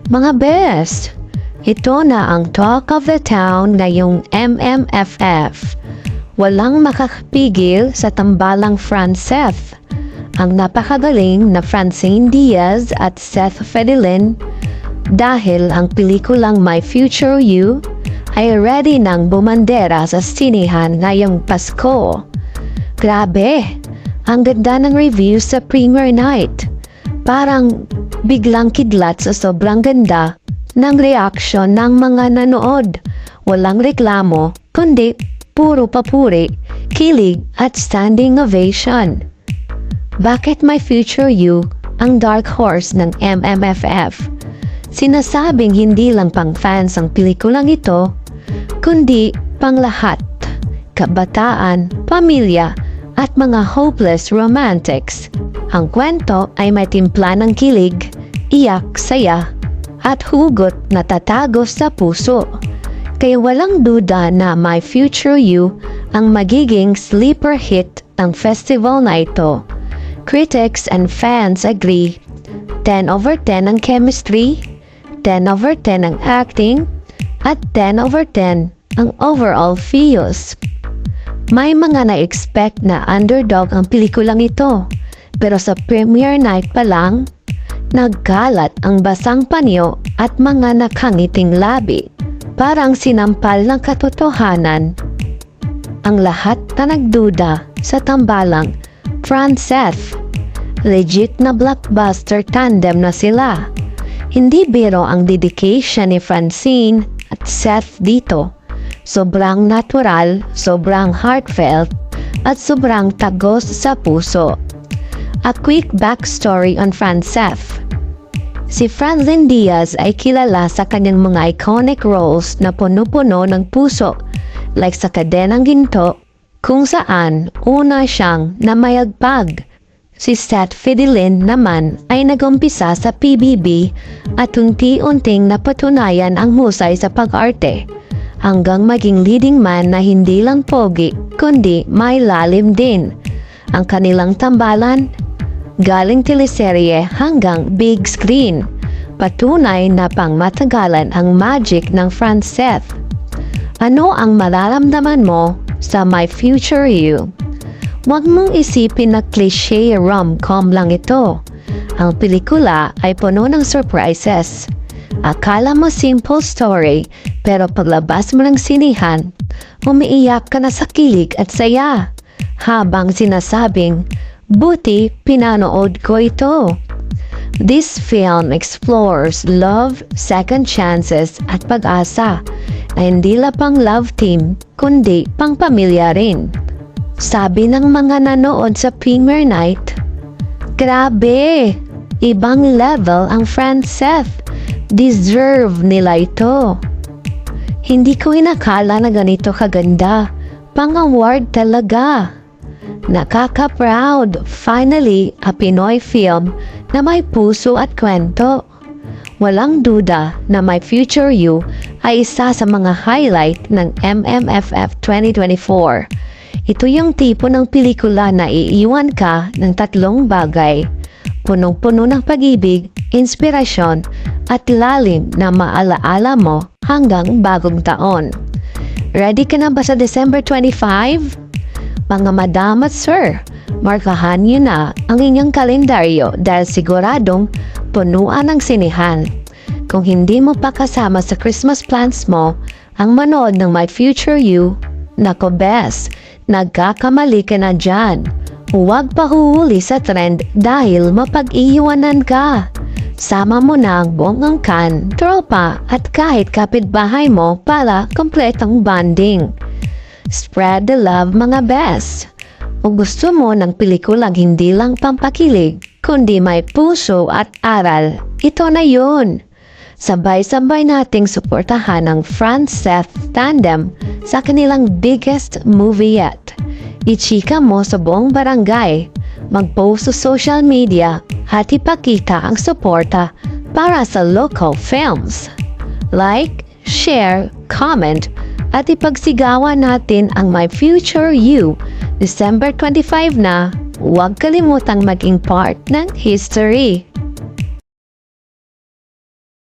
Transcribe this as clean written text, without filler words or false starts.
Mga best, ito na ang talk of the town ngayong MMFF. Walang makakapigil sa tambalang Franceth. Ang napakagaling na Francine Diaz at Seth Fedilin dahil ang pelikulang My Future You ay ready nang bumandera sa sinihan ngayong Pasko. Grabe, ang ganda ng review sa premiere night. Parang biglang kidlat sa sobrang ganda ng reaksyon ng mga nanood. Walang reklamo, kundi puro papuri, kilig at standing ovation. Bakit My Future You ang dark horse ng MMFF? Sinasabing hindi lang pang fans ang pelikulang ito, kundi pang lahat, kabataan, pamilya, at mga hopeless romantics. Ang kwento ay may timpla ng kilig, iyak, saya, at hugot na tatago sa puso. Kaya walang duda na My Future You ang magiging sleeper hit ng festival na ito. Critics and fans agree, 10/10 ang chemistry, 10/10 ang acting, at 10/10 ang overall feels. May mga na-expect na underdog ang pelikulang ito, pero sa premiere night pa lang, nagkalat ang basang panyo at mga nakangiting labi. Parang sinampal ng katotohanan. Ang lahat na nagduda sa tambalang Franceth. Legit na blockbuster tandem na sila. Hindi biro ang dedication ni Francine at Seth dito. Sobrang natural, sobrang heartfelt, at sobrang tagos sa puso. A quick backstory on Franceth. Si Francine Diaz ay kilala sa kanyang mga iconic roles na puno-puno ng puso, like sa Kadenang Ginto, kung saan una siyang namayagpag. Si Seth Fedilin naman ay nagumpisa sa PBB at unti-unting napatunayan ang husay sa pag-arte, hanggang maging leading man na hindi lang pogi, kundi may lalim din. Ang kanilang tambalan, galing teleserye hanggang big screen. Patunay na pangmatagalan ang magic ng Franceth. Ano ang mararamdaman mo sa My Future You? Huwag mong isipin na cliché rom-com lang ito. Ang pelikula ay puno ng surprises. Akala mo simple story, pero paglabas mo ng sinihan, umiiyak ka na sa kilig at saya. Habang sinasabing, buti pinanood ko ito. This film explores love, second chances at pag-asa na hindi lang pang love team kundi pang pamilya rin. Sabi ng mga nanood sa premiere night, grabe! Ibang level ang Franceth. Deserve nila ito. Hindi ko inakala na ganito kaganda. Pang-award talaga. Nakaka-proud, finally, a Pinoy film na may puso at kwento. Walang duda na My Future You ay isa sa mga highlight ng MMFF 2024. Ito yung tipo ng pelikula na iiwan ka ng tatlong bagay. Punong-puno ng pag-ibig, inspirasyon, at lalim na maalaala mo hanggang bagong taon. Ready ka na ba sa December 25? Mga madam at sir, markahan niyo na ang inyong kalendaryo dahil siguradong punuan ng sinihan. Kung hindi mo pa kasama sa Christmas plans mo ang manood ng My Future You, nako bes, nagkakamali ka na dyan. Huwag pahuhuli sa trend dahil mapag-iiwanan ka. Sama mo na ang buong angkan, tropa at kahit kapitbahay mo para kompletong bonding. Spread the love mga best. Kung gusto mo ng pelikulang hindi lang pampakilig, kundi may puso at aral, ito na yun. Sabay-sabay nating suportahan ang Franceth tandem sa kanilang biggest movie yet. Ichika mo sa buong barangay, mag-post sa social media at ipakita ang suporta para sa local films. Like, share, comment, at ipagsigawan natin ang My Future You. December 25 na, huwag kalimutang maging part ng history.